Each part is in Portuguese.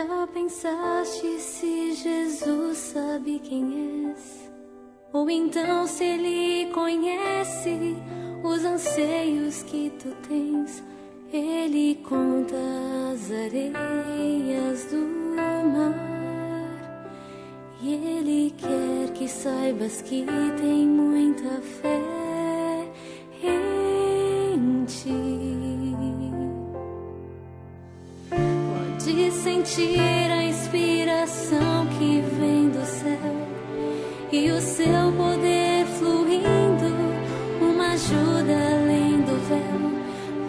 Já pensaste se Jesus sabe quem és? Ou então se Ele conhece os anseios que tu tens? Ele conta as areias do mar, e Ele quer que saibas que tem muita fé em ti. Pode sentir a inspiração que vem do céu e o seu poder fluindo, uma ajuda além do véu.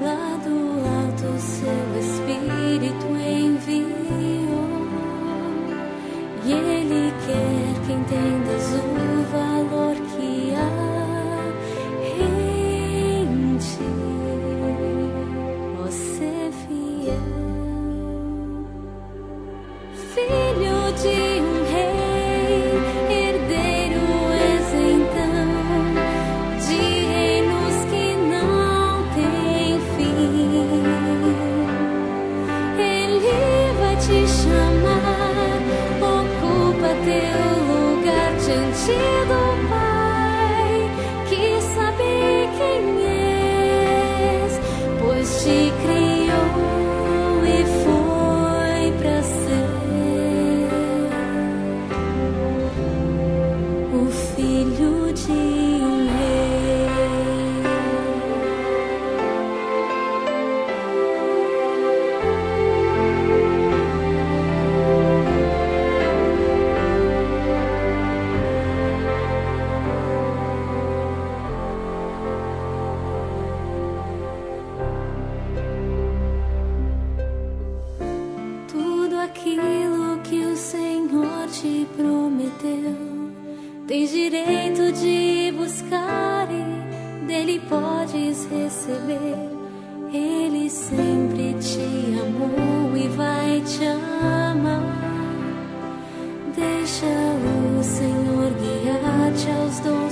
Lá do alto seu Espírito enviou, e Ele quer que entendas o valor que há em ti. Você fiel, filho de um rei, herdeiro és então de reinos que não têm fim. Ele vai te chamar, ocupa teu lugar diante do Pai, que sabe quem és, pois te criou e foi pra ser o filho de um rei. Tudo aquilo que o Senhor te prometeu, tens direito de buscar e dele podes receber. Ele sempre te amou e vai te amar. Deixa o Senhor guiar-te aos dons